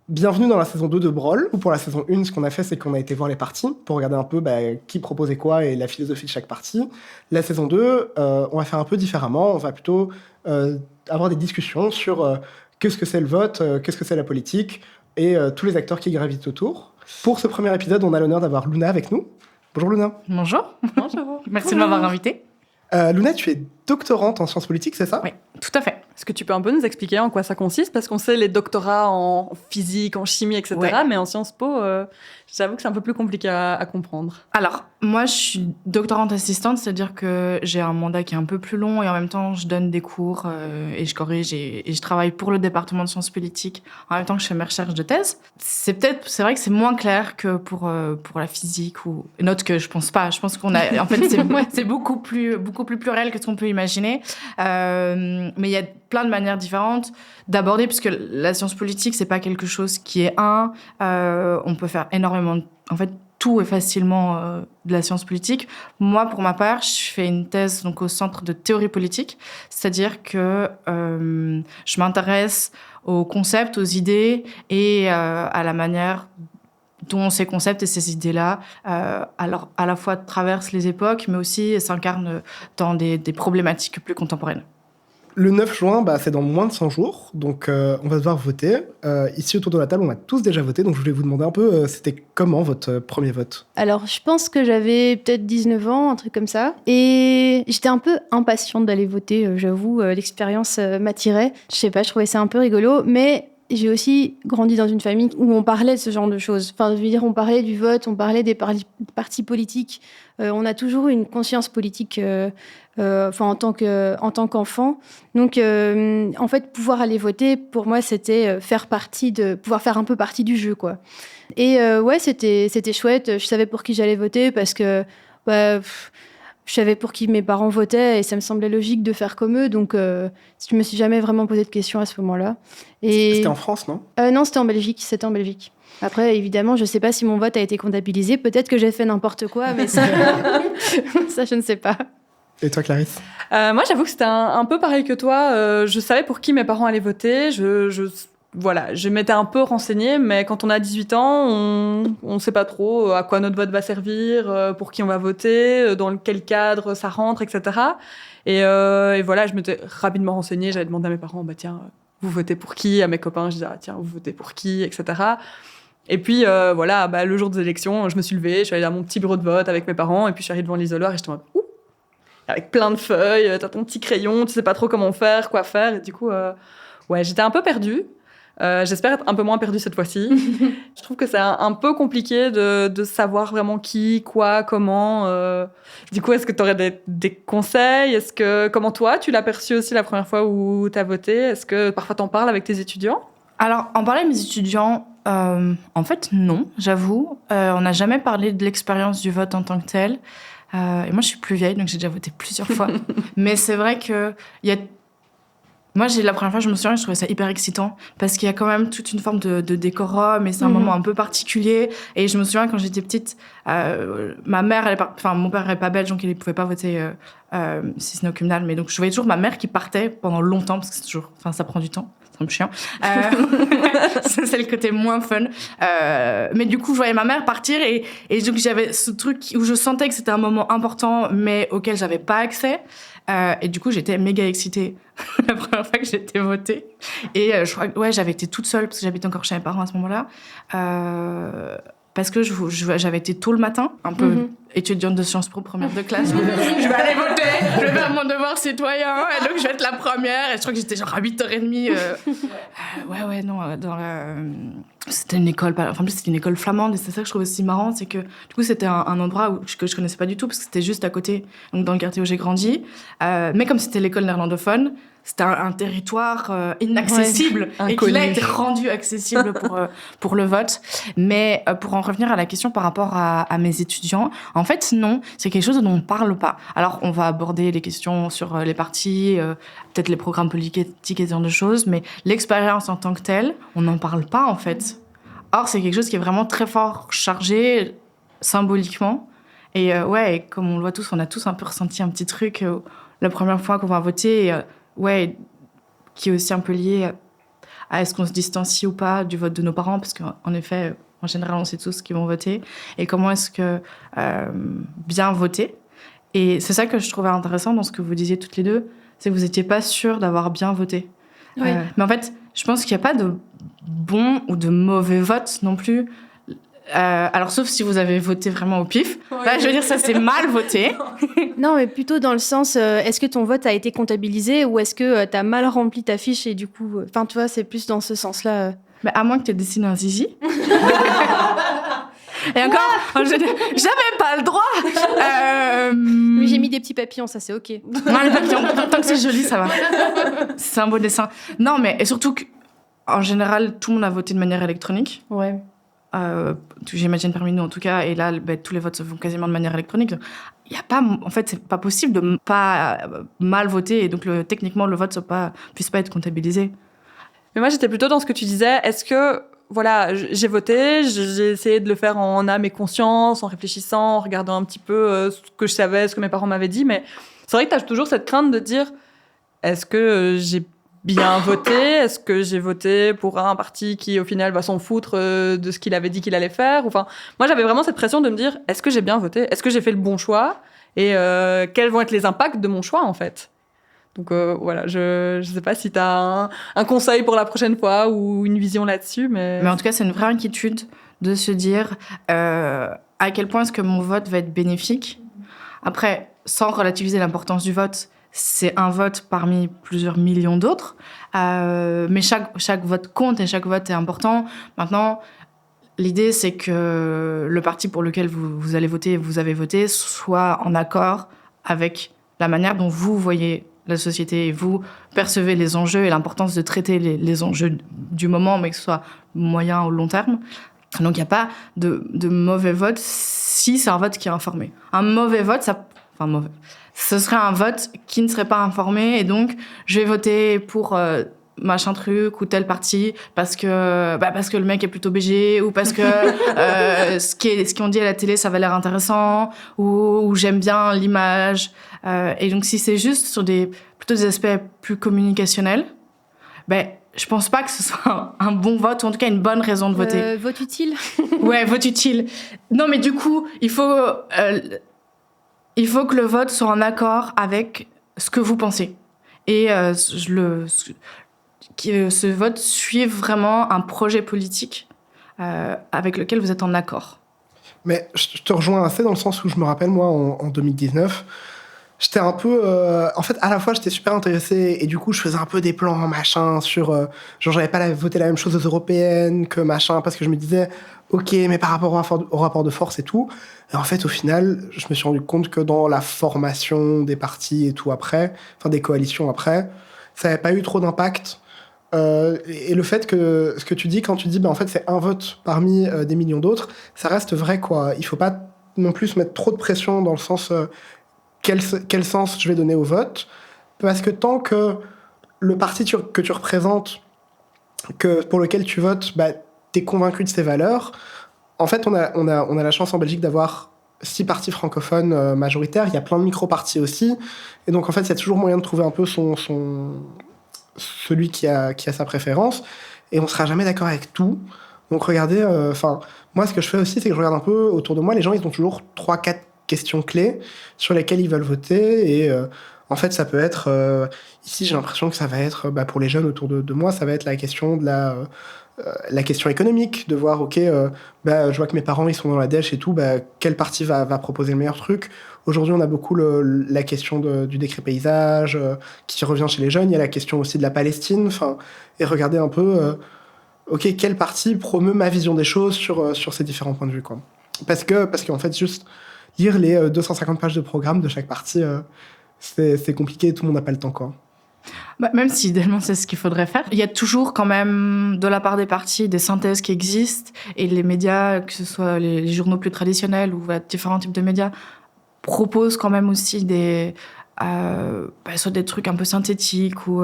Bienvenue dans la saison 2 de Brawl, où pour la saison 1, ce qu'on a fait, c'est qu'on a été voir les parties, pour regarder un peu qui proposait quoi et la philosophie de chaque partie. La saison 2, on va faire un peu différemment, on va plutôt avoir des discussions sur qu'est-ce que c'est le vote, qu'est-ce que c'est la politique, et tous les acteurs qui gravitent autour. Pour ce premier épisode, on a l'honneur d'avoir Luna avec nous. Bonjour Luna. Bonjour. Bonjour. Merci de m'avoir invitée. Luna, tu es doctorante en sciences politiques, c'est ça? Oui, tout à fait. Est-ce que tu peux un peu nous expliquer en quoi ça consiste? Parce qu'on sait les doctorats en physique, en chimie, etc. Ouais. Mais en Sciences Po, j'avoue que c'est un peu plus compliqué à comprendre. Alors, moi, je suis doctorante assistante, c'est-à-dire que j'ai un mandat qui est un peu plus long et en même temps, je donne des cours et je corrige et je travaille pour le département de sciences politiques en même temps que je fais mes recherches de thèse. C'est vrai que c'est moins clair que pour la physique ou une autre que je pense pas. Je pense qu'on a, en fait, c'est beaucoup plus pluriel que ce qu'on peut imaginer. Mais il y a plein de manières différentes d'aborder, puisque la science politique, c'est pas quelque chose qui est on peut faire énormément, en fait, tout est facilement de la science politique. Moi, pour ma part, je fais une thèse donc au Centre de théorie politique, c'est-à-dire que je m'intéresse aux concepts, aux idées et à la manière dont ces concepts et ces idées-là, alors à la fois traversent les époques, mais aussi s'incarnent dans des problématiques plus contemporaines. Le 9 juin, c'est dans moins de 100 jours, donc on va devoir voter. Ici, autour de la table, on a tous déjà voté, donc je voulais vous demander un peu, c'était comment votre premier vote? Alors, je pense que j'avais peut-être 19 ans, un truc comme ça. Et j'étais un peu impatiente d'aller voter, j'avoue. L'expérience m'attirait. Je sais pas, je trouvais ça un peu rigolo. Mais j'ai aussi grandi dans une famille où on parlait de ce genre de choses. Enfin, je veux dire, on parlait du vote, on parlait des partis politiques. On a toujours eu une conscience politique en tant qu'enfant. Donc, en fait, pouvoir aller voter, pour moi, c'était pouvoir faire un peu partie du jeu, quoi. Et ouais, c'était chouette. Je savais pour qui j'allais voter parce que je savais pour qui mes parents votaient et ça me semblait logique de faire comme eux. Donc, je me suis jamais vraiment posé de questions à ce moment-là. Et C'était en France, non? non, c'était en Belgique. Après, évidemment, je ne sais pas si mon vote a été comptabilisé. Peut-être que j'ai fait n'importe quoi, mais ça, ça, je ne sais pas. Et toi, Clarisse? Moi, j'avoue que c'était un peu pareil que toi. Je savais pour qui mes parents allaient voter. Voilà, je m'étais un peu renseignée, mais quand on a 18 ans, on ne sait pas trop à quoi notre vote va servir, pour qui on va voter, dans quel cadre ça rentre, etc. Et voilà, je m'étais rapidement renseignée. J'avais demandé à mes parents, tiens, vous votez pour qui? À mes copains, je disais, tiens, vous votez pour qui, etc. Et puis, voilà, le jour des élections, je me suis levée, je suis allée à mon petit bureau de vote avec mes parents, et puis je suis arrivée devant l'isoloir et j'étais en mode, ouh, avec plein de feuilles, t'as ton petit crayon, tu sais pas trop comment faire, quoi faire, et du coup, ouais, j'étais un peu perdue. J'espère être un peu moins perdue cette fois-ci. Je trouve que c'est un peu compliqué de savoir vraiment qui, quoi, comment. Du coup, est-ce que tu aurais des conseils? Comment toi, tu l'as perçu aussi la première fois où tu as voté? Est-ce que parfois t'en parles avec tes étudiants? Alors, en parler avec mes étudiants, en fait, non, j'avoue. On n'a jamais parlé de l'expérience du vote en tant que tel. Et moi, je suis plus vieille, donc j'ai déjà voté plusieurs fois. Mais c'est vrai que moi, la première fois, je me souviens, je trouvais ça hyper excitant parce qu'il y a quand même toute une forme de décorum et c'est un moment un peu particulier. Et je me souviens, quand j'étais petite, ma mère, mon père n'est pas belge, donc il ne pouvait pas voter si ce n'est au communal. Mais donc, je voyais toujours ma mère qui partait pendant longtemps parce que ça prend du temps. C'est un peu chiant. C'est le côté moins fun. Mais du coup, je voyais ma mère partir et donc j'avais ce truc où je sentais que c'était un moment important, mais auquel j'avais pas accès. Et du coup, j'étais méga excitée la première fois que j'ai été votée. Et je crois que j'avais été toute seule parce que j'habitais encore chez mes parents à ce moment-là. Parce que j'avais été tôt le matin, un peu étudiante de Sciences Po, première de classe. Je vais aller voter, je vais faire mon devoir citoyen, et donc je vais être la première. Et je crois que j'étais genre à 8h30. C'était une école, en plus c'était une école flamande, et c'est ça que je trouve aussi marrant, c'est que du coup c'était un endroit que je connaissais pas du tout, parce que c'était juste à côté, donc dans le quartier où j'ai grandi. Mais comme c'était l'école néerlandophone, c'était un territoire inaccessible et qui a été rendu accessible pour le vote. Mais pour en revenir à la question par rapport à mes étudiants, en fait, non, c'est quelque chose dont on ne parle pas. Alors, on va aborder les questions sur les partis, peut-être les programmes politiques et ce genre de choses, mais l'expérience en tant que telle, on n'en parle pas, en fait. Or, c'est quelque chose qui est vraiment très fort chargé symboliquement. Et et comme on le voit tous, on a tous un peu ressenti un petit truc la première fois qu'on va voter, qui est aussi un peu lié est-ce qu'on se distancie ou pas du vote de nos parents, parce qu'en effet, en général, on sait tous qui vont voter, et comment est-ce que bien voter. Et c'est ça que je trouvais intéressant dans ce que vous disiez toutes les deux, c'est que vous n'étiez pas sûre d'avoir bien voté. Oui. Mais en fait, je pense qu'il n'y a pas de bon ou de mauvais vote non plus. Alors, sauf si vous avez voté vraiment au pif. Là, je veux dire, ça, c'est mal voté. Non, mais plutôt dans le sens, est-ce que ton vote a été comptabilisé ou est-ce que tu as mal rempli ta fiche et du coup... Enfin, tu vois, c'est plus dans ce sens-là. Mais à moins que tu aies dessiné un zizi. Et encore, j'avais pas le droit. Mais j'ai mis des petits papillons, ça c'est ok. Non, les papillons, tant que c'est joli, ça va. C'est un beau dessin. Non, mais et surtout qu'en général, tout le monde a voté de manière électronique. Ouais. J'imagine parmi nous en tout cas. Et là, tous les votes se font quasiment de manière électronique. Il y a pas, en fait, c'est pas possible de pas mal voter et donc techniquement le vote puisse pas être comptabilisé. Mais moi, j'étais plutôt dans ce que tu disais. Est-ce que, voilà, j'ai voté, j'ai essayé de le faire en âme et conscience, en réfléchissant, en regardant un petit peu ce que je savais, ce que mes parents m'avaient dit. Mais c'est vrai que tu as toujours cette crainte de dire, est-ce que j'ai bien voté? Est-ce que j'ai voté pour un parti qui, au final, va s'en foutre de ce qu'il avait dit qu'il allait faire? Enfin, moi, j'avais vraiment cette pression de me dire, est-ce que j'ai bien voté? Est-ce que j'ai fait le bon choix? Et quels vont être les impacts de mon choix, en fait? Donc voilà, je sais pas si tu as un conseil pour la prochaine fois ou une vision là-dessus. Mais en tout cas, c'est une vraie inquiétude de se dire à quel point est-ce que mon vote va être bénéfique. Après, sans relativiser l'importance du vote, c'est un vote parmi plusieurs millions d'autres. Mais chaque vote compte et chaque vote est important. Maintenant, l'idée, c'est que le parti pour lequel vous allez voter, vous avez voté, soit en accord avec la manière dont vous voyez la société et vous percevez les enjeux et l'importance de traiter les enjeux du moment, mais que ce soit moyen ou long terme. Donc, il n'y a pas de mauvais vote si c'est un vote qui est informé. Un mauvais vote, ce serait un vote qui ne serait pas informé et donc je vais voter pour machin truc ou tel parti parce que le mec est plutôt BG ou parce que ce qu'on dit à la télé ça va l'air intéressant ou j'aime bien l'image et donc si c'est juste sur plutôt des aspects plus communicationnels, je pense pas que ce soit un bon vote ou en tout cas une bonne raison de voter. Vote utile. Ouais, vote utile. Non mais du coup il faut que le vote soit en accord avec ce que vous pensez et que ce vote suive vraiment un projet politique avec lequel vous êtes en accord. Mais je te rejoins assez dans le sens où je me rappelle, moi, en 2019, j'étais un peu... en fait, à la fois, j'étais super intéressé et du coup, je faisais un peu des plans, machin, sur... genre, j'avais pas voté la même chose aux européennes que machin, parce que je me disais, ok, mais par rapport au rapport de force et tout. Et en fait, au final, je me suis rendu compte que dans la formation des partis et tout après, enfin des coalitions après, ça n'avait pas eu trop d'impact. Et le fait que ce que tu dis quand tu dis en fait c'est un vote parmi des millions d'autres, ça reste vrai quoi. Il faut pas non plus mettre trop de pression dans le sens quel sens je vais donner au vote, parce que tant que le parti que tu représentes, pour lequel tu votes, t'es convaincu de ses valeurs. En fait, on a la chance en Belgique d'avoir 6 partis francophones majoritaires. Il y a plein de micro-partis aussi. Et donc, en fait, il y a toujours moyen de trouver un peu celui qui a sa préférence. Et on ne sera jamais d'accord avec tout. Donc, regardez... moi, ce que je fais aussi, c'est que je regarde un peu autour de moi. Les gens, ils ont toujours 3-4 questions clés sur lesquelles ils veulent voter. Et en fait, ça peut être... ici, j'ai l'impression que ça va être... pour les jeunes autour de moi, ça va être la question de la question économique, de voir, ok, je vois que mes parents, ils sont dans la dèche et tout, quel parti va proposer le meilleur truc. Aujourd'hui, on a beaucoup la question du décret paysage qui revient chez les jeunes. Il y a la question aussi de la Palestine. Et regardez un peu, ok, quel parti promeut ma vision des choses sur ces différents points de vue, quoi. Parce qu'en fait, juste lire les 250 pages de programme de chaque parti, c'est compliqué, tout le monde n'a pas le temps, quoi. Même si idéalement c'est ce qu'il faudrait faire, il y a toujours quand même de la part des partis des synthèses qui existent et les médias, que ce soit les journaux plus traditionnels ou différents types de médias, proposent quand même aussi soit des trucs un peu synthétiques ou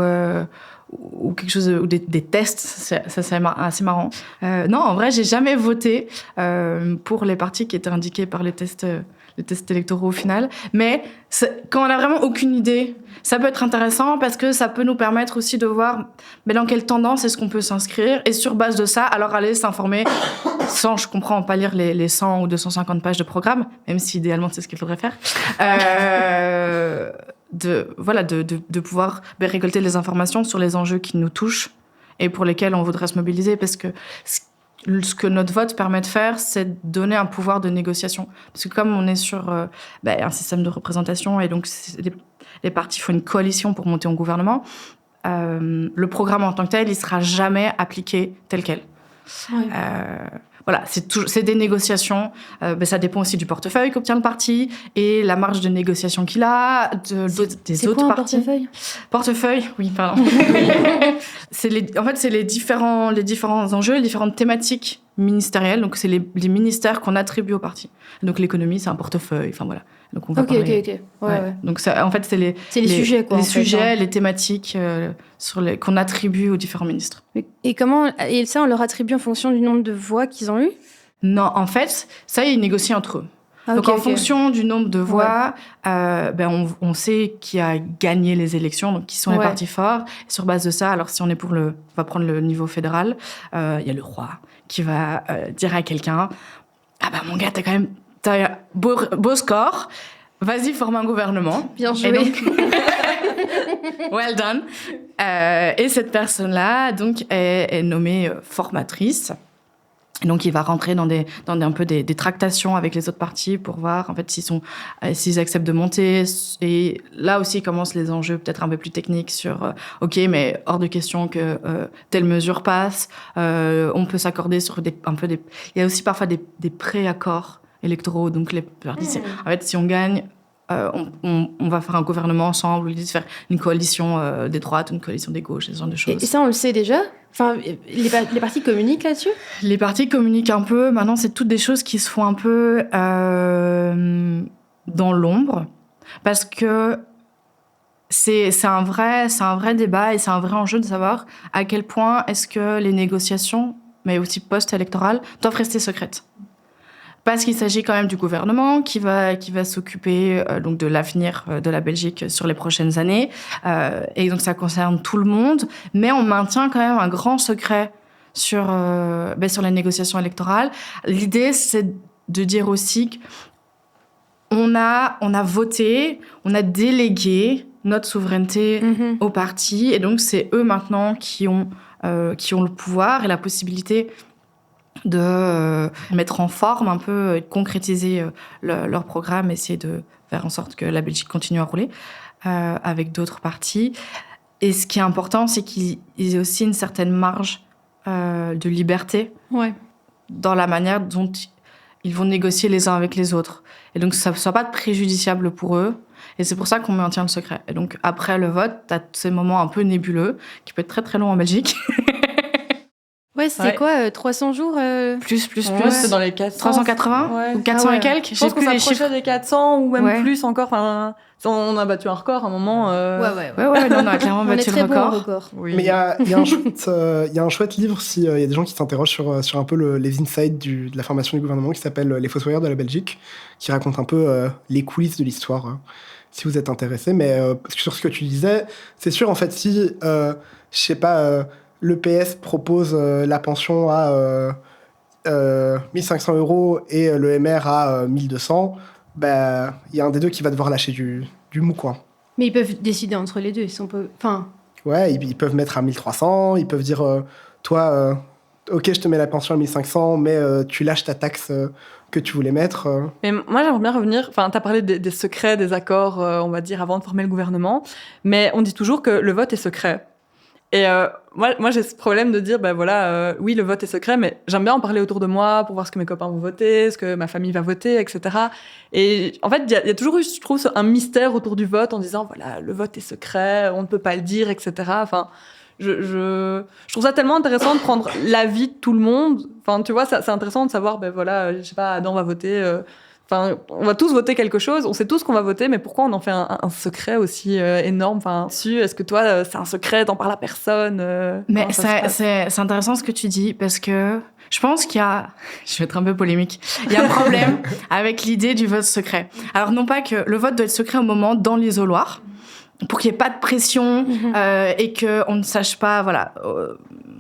quelque chose ou des tests. Ça c'est assez marrant. Non, en vrai, j'ai jamais voté pour les partis qui étaient indiqués par les tests les tests électoraux au final. Mais quand on n'a vraiment aucune idée, ça peut être intéressant parce que ça peut nous permettre aussi de voir dans quelle tendance est-ce qu'on peut s'inscrire. Et sur base de ça, alors aller s'informer sans, je comprends, pas lire les 100 ou 250 pages de programme, même si idéalement c'est ce qu'il faudrait faire. De pouvoir récolter les informations sur les enjeux qui nous touchent et pour lesquels on voudrait se mobiliser, parce que ce que notre vote permet de faire, c'est de donner un pouvoir de négociation. Parce que comme on est sur un système de représentation, et donc les partis font une coalition pour monter au gouvernement, le programme en tant que tel, il ne sera jamais appliqué tel quel. Ouais. Voilà, c'est des négociations. Ça dépend aussi du portefeuille qu'obtient le parti et la marge de négociation qu'il a des autres partis. Portefeuille, oui, pardon. C'est les différents enjeux, les différentes thématiques ministérielles. Donc, c'est les ministères qu'on attribue au parti. Donc, l'économie, c'est un portefeuille. Enfin, voilà. Donc, on va parler. Ok. Ouais. Donc, ça, en fait, c'est les sujets, quoi. Les thématiques qu'on attribue aux différents ministres. Et ça, on leur attribue en fonction du nombre de voix qu'ils ont eues ? Non, en fait, ça, ils négocient entre eux. Donc, en fonction du nombre de voix, on sait qui a gagné les élections, donc qui sont les partis forts. Et sur base de ça, alors si on est on va prendre le niveau fédéral, il y a le roi qui va dire à quelqu'un « Ah bah mon gars, t'as un beau score, vas-y, forme un gouvernement. » Bien joué. Et donc, well done. Et cette personne-là, donc, est nommée formatrice. Et donc, il va rentrer dans un peu des tractations avec les autres partis pour voir, en fait, s'ils acceptent de monter. Et là aussi, commencent les enjeux peut-être un peu plus techniques sur, OK, mais hors de question que telle mesure passe. On peut s'accorder sur il y a aussi parfois des pré-accords électoraux. Donc, les partis, en fait, si on gagne, on va faire un gouvernement ensemble, ou faire une coalition des droites, une coalition des gauches, ce genre de choses. Et ça, on le sait déjà ? Enfin, les partis communiquent là-dessus ? Les partis communiquent un peu. Maintenant, c'est toutes des choses qui se font un peu dans l'ombre, parce que c'est un vrai débat et c'est un vrai enjeu de savoir à quel point est-ce que les négociations, mais aussi post-électorales, doivent rester secrètes. Parce qu'il s'agit quand même du gouvernement qui va s'occuper donc de l'avenir de la Belgique sur les prochaines années. Et donc, ça concerne tout le monde. Mais on maintient quand même un grand secret sur les négociations électorales. L'idée, c'est de dire aussi qu'on a voté, on a délégué notre souveraineté aux partis. Et donc, c'est eux maintenant qui ont le pouvoir et la possibilité de mettre en forme un peu, de concrétiser leur programme, essayer de faire en sorte que la Belgique continue à rouler avec d'autres partis. Et ce qui est important, c'est qu'ils aient aussi une certaine marge de liberté dans la manière dont ils vont négocier les uns avec les autres. Et donc, ça ne soit pas préjudiciable pour eux. Et c'est pour ça qu'on maintient le secret. Et donc, après le vote, tu as ces moments un peu nébuleux, qui peuvent être très, très longs en Belgique. Ouais, c'était quoi 300 jours Plus. C'est dans les 400. 380 ou 400 et quelques. Je pense qu'on s'approchait des 400 ou même plus encore. Enfin, on a battu un record à un moment. Ouais, non, on a clairement battu le record. Oui. Mais il y a un chouette livre, s'il y a des gens qui s'interrogent sur un peu les insights de la formation du gouvernement, qui s'appelle « Les Fossoyeurs de la Belgique », qui raconte un peu les coulisses de l'histoire, si vous êtes intéressés. Mais sur ce que tu disais, c'est sûr, en fait, si, je sais pas... le PS propose la pension à 1500 € et le MR à 1200, il y a un des deux qui va devoir lâcher du mou, quoi. Mais ils peuvent décider entre les deux. Ouais, ils peuvent mettre à 1300, ils peuvent dire, toi, ok, je te mets la pension à 1500, mais tu lâches ta taxe que tu voulais mettre. Mais moi, j'aimerais bien revenir... Enfin, tu as parlé des secrets, des accords, on va dire, avant de former le gouvernement, mais on dit toujours que le vote est secret. Et moi, j'ai ce problème de dire, oui, le vote est secret, mais j'aime bien en parler autour de moi pour voir ce que mes copains vont voter, ce que ma famille va voter, etc. Et en fait, il y a toujours eu, je trouve, un mystère autour du vote en disant, voilà, le vote est secret, on ne peut pas le dire, etc. Enfin, je trouve ça tellement intéressant de prendre l'avis de tout le monde. Enfin, tu vois, c'est intéressant de savoir, je sais pas, Adam va voter Enfin, on va tous voter quelque chose, on sait tous qu'on va voter, mais pourquoi on en fait un secret aussi énorme? Enfin, est-ce que toi, c'est un secret, t'en parles à personne? Mais c'est intéressant ce que tu dis, parce que je pense qu'il y a, je vais être un peu polémique, il y a un problème avec l'idée du vote secret. Alors non pas que le vote doit être secret au moment dans l'isoloir, pour qu'il n'y ait pas de pression et qu'on ne sache pas, voilà,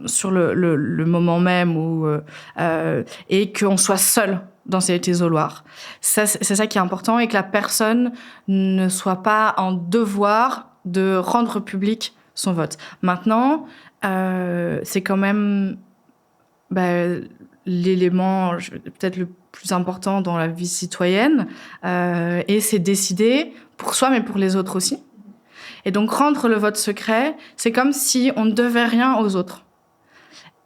sur le moment même et qu'on soit seul dans cet isoloir. C'est ça qui est important, et que la personne ne soit pas en devoir de rendre public son vote. Maintenant, c'est quand même l'élément peut-être le plus important dans la vie citoyenne, et c'est décider pour soi mais pour les autres aussi. Et donc rendre le vote secret, c'est comme si on ne devait rien aux autres.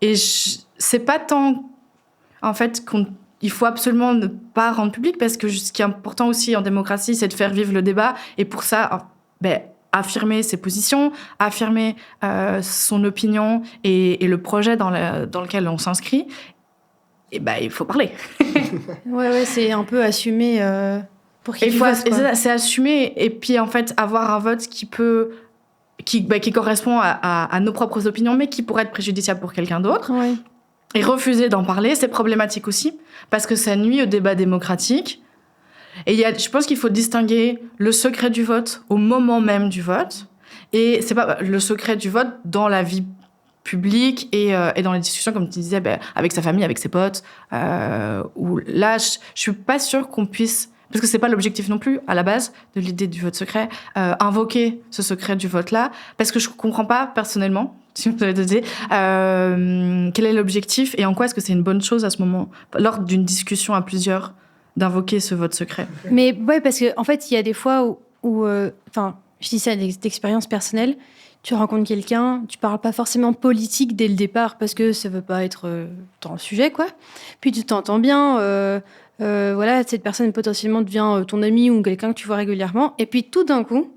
Et c'est pas tant en fait il faut absolument ne pas rendre public, parce que ce qui est important aussi en démocratie, c'est de faire vivre le débat, et pour ça affirmer ses positions, affirmer son opinion et le projet dans lequel on s'inscrit. Et il faut parler. Ouais, c'est un peu assumer pour qu'il fasse. C'est assumer, et puis en fait avoir un vote qui correspond à nos propres opinions, mais qui pourrait être préjudiciable pour quelqu'un d'autre. Ouais. Et refuser d'en parler, c'est problématique aussi, parce que ça nuit au débat démocratique. Et je pense qu'il faut distinguer le secret du vote au moment même du vote, et c'est pas le secret du vote dans la vie publique et dans les discussions, comme tu disais, avec sa famille, avec ses potes, où là, je suis pas sûre qu'on puisse, parce que c'est pas l'objectif non plus, à la base, de l'idée du vote secret, invoquer ce secret du vote-là, parce que je comprends pas, personnellement, si vous avez dit, quel est l'objectif et en quoi est-ce que c'est une bonne chose à ce moment, lors d'une discussion à plusieurs, d'invoquer ce vote secret. Mais ouais, parce que en fait, il y a des fois où je dis ça d'expérience personnelle, tu rencontres quelqu'un, tu parles pas forcément politique dès le départ parce que ça veut pas être dans le sujet, quoi. Puis tu t'entends bien, voilà, cette personne potentiellement devient ton ami ou quelqu'un que tu vois régulièrement, et puis tout d'un coup,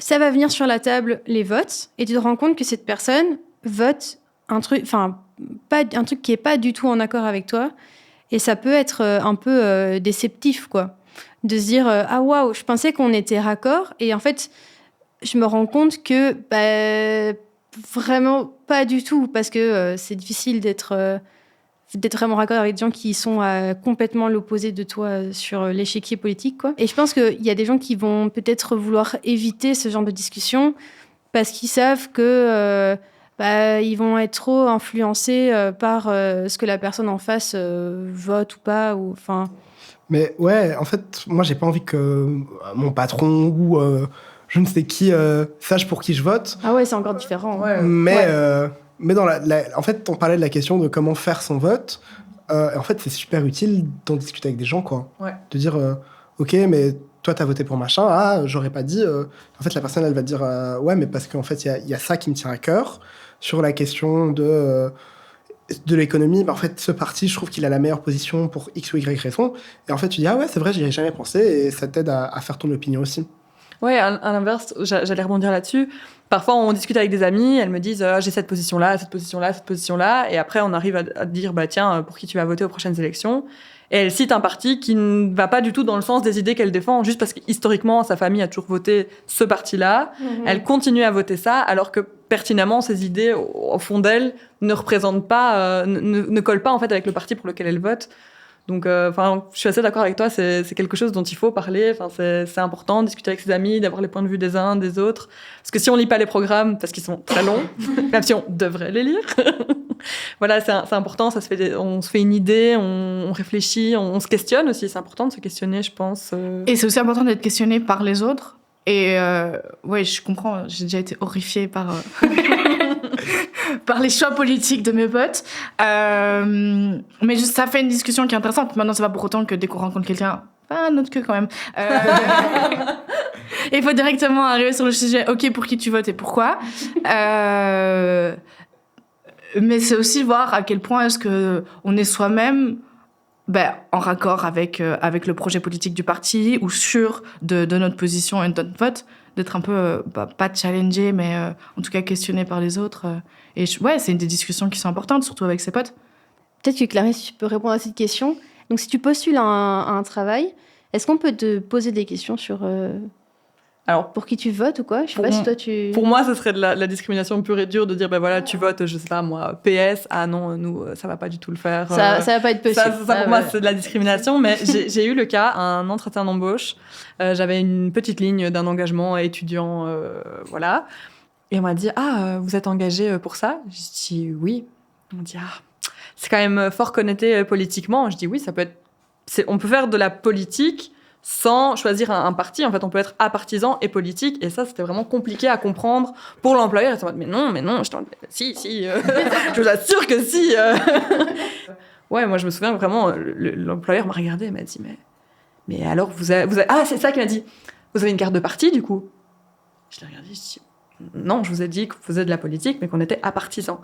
ça va venir sur la table, les votes, et tu te rends compte que cette personne vote un truc qui est pas du tout en accord avec toi, et ça peut être un peu déceptif, quoi. De se dire ah waouh, je pensais qu'on était raccord, et en fait je me rends compte que vraiment pas du tout, parce que c'est difficile d'être vraiment raccord avec des gens qui sont complètement l'opposé de toi sur l'échiquier politique, quoi. Et je pense qu'il y a des gens qui vont peut-être vouloir éviter ce genre de discussion parce qu'ils savent que ils vont être trop influencés par ce que la personne en face vote ou pas, ou enfin. Mais ouais, en fait, moi, j'ai pas envie que mon patron ou je ne sais qui sache pour qui je vote. Ah ouais, c'est encore différent. Ouais. Mais dans en fait, on parlait de la question de comment faire son vote. En fait, c'est super utile d'en discuter avec des gens, quoi. Ouais. De dire, ok, mais toi, t'as voté pour machin. Ah, j'aurais pas dit. En fait, la personne, elle va te dire, ouais, mais parce qu'en fait, il y a ça qui me tient à cœur sur la question de l'économie. En fait, ce parti, je trouve qu'il a la meilleure position pour X ou Y raison. Et en fait, tu dis, ah ouais, c'est vrai, j'y ai jamais pensé, et ça t'aide à faire ton opinion aussi. Ouais, à l'inverse, j'allais rebondir là-dessus. Parfois, on discute avec des amis, elles me disent j'ai cette position-là, cette position-là, cette position-là, et après, on arrive à dire tiens, pour qui tu vas voter aux prochaines élections. Et elle cite un parti qui ne va pas du tout dans le sens des idées qu'elle défend, juste parce que historiquement, sa famille a toujours voté ce parti-là. Elle continue à voter ça, alors que pertinemment, ses idées, au fond d'elle, ne représentent pas, ne collent pas en fait avec le parti pour lequel elle vote. Donc, je suis assez d'accord avec toi, c'est quelque chose dont il faut parler. C'est important de discuter avec ses amis, d'avoir les points de vue des uns, des autres. Parce que si on lit pas les programmes, parce qu'ils sont très longs, même si on devrait les lire, voilà, c'est important. On se fait une idée, on réfléchit, on se questionne aussi. C'est important de se questionner, je pense. Et c'est aussi important d'être questionné par les autres. Et ouais, je comprends. J'ai déjà été horrifiée par par les choix politiques de mes potes. Mais ça fait une discussion qui est intéressante. Maintenant, c'est pas pour autant que dès qu'on rencontre quelqu'un, pas notre queue quand même. Il faut directement arriver sur le sujet. Ok, pour qui tu votes et pourquoi. Mais c'est aussi voir à quel point est-ce que on est soi-même en raccord avec le projet politique du parti, ou sûr de notre position et de notre vote, d'être un peu, pas challengé, mais en tout cas questionné par les autres. Et ouais, c'est une des discussions qui sont importantes, surtout avec ses potes. Peut-être que Clarisse, tu peux répondre à cette question. Donc, si tu postules à un travail, est-ce qu'on peut te poser des questions sur Alors, pour qui tu votes ou quoi? Je sais pas si toi tu... pour moi, ce serait de la discrimination pure et dure de dire, ben voilà, tu votes, je sais pas moi, PS, ah non, nous, ça va pas du tout le faire. Ça va pas être possible. Ça pour moi, c'est de la discrimination, mais j'ai eu le cas, un entretien d'embauche. J'avais une petite ligne d'un engagement étudiant, voilà. Et on m'a dit, vous êtes engagé pour ça? J'ai dit oui. On m'a dit, c'est quand même fort connoté politiquement. Je dis oui, ça peut être... on peut faire de la politique sans choisir un parti. En fait, on peut être apartisan et politique. Et ça, c'était vraiment compliqué à comprendre pour l'employeur. Il était en mode, mais non, si, je vous assure que si. Ouais, moi, je me souviens vraiment, l'employeur m'a regardé et m'a dit, mais alors, vous avez... Ah, c'est ça qu'il m'a dit. Vous avez une carte de parti, du coup? Je l'ai regardé, je dis, non, je vous ai dit qu'on faisait de la politique, mais qu'on était apartisan.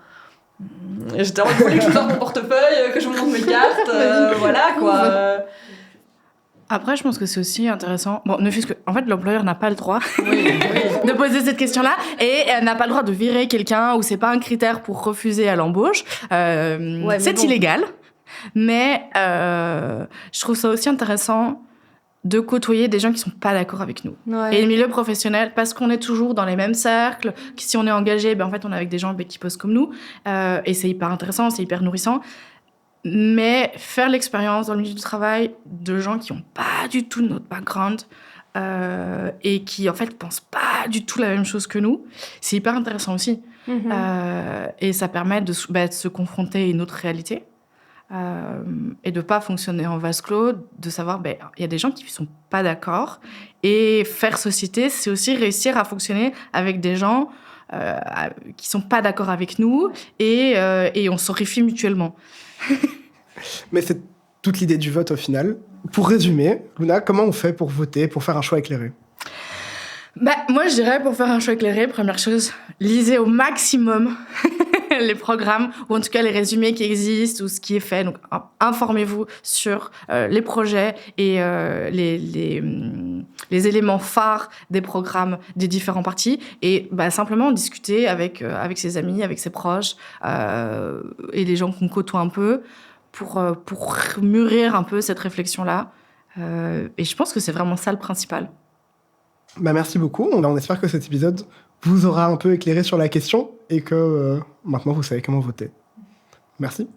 Et j'étais en train de voler que je vous sorte mon portefeuille, que je vous montre mes cartes, voilà, quoi. Après, je pense que c'est aussi intéressant. Bon, ne fût-ce que, en fait, l'employeur n'a pas le droit Oui. de poser cette question-là et n'a pas le droit de virer quelqu'un où c'est pas un critère pour refuser à l'embauche. C'est illégal. Mais je trouve ça aussi intéressant de côtoyer des gens qui sont pas d'accord avec nous. Ouais. Et le milieu professionnel, parce qu'on est toujours dans les mêmes cercles, que si on est engagé, en fait, on est avec des gens qui posent comme nous. Et c'est hyper intéressant, c'est hyper nourrissant. Mais faire l'expérience dans le milieu du travail de gens qui n'ont pas du tout notre background et qui, en fait, pensent pas du tout la même chose que nous, c'est hyper intéressant aussi. Et ça permet de se confronter à une autre réalité et de ne pas fonctionner en vase clos, de savoir il y a des gens qui ne sont pas d'accord. Et faire société, c'est aussi réussir à fonctionner avec des gens qui ne sont pas d'accord avec nous et on s'horrifie mutuellement. Mais c'est toute l'idée du vote au final. Pour résumer, Luna, comment on fait pour voter, pour faire un choix éclairé? Moi, je dirais, pour faire un choix éclairé, première chose, lisez au maximum les programmes, ou en tout cas les résumés qui existent, ou ce qui est fait. Donc, informez-vous sur les projets et les éléments phares des programmes des différents partis. Et simplement discuter avec ses amis, avec ses proches, et les gens qu'on côtoie un peu, pour mûrir un peu cette réflexion-là. Et je pense que c'est vraiment ça le principal. Merci beaucoup. On espère que cet épisode vous aura un peu éclairé sur la question et que maintenant vous savez comment voter. Merci.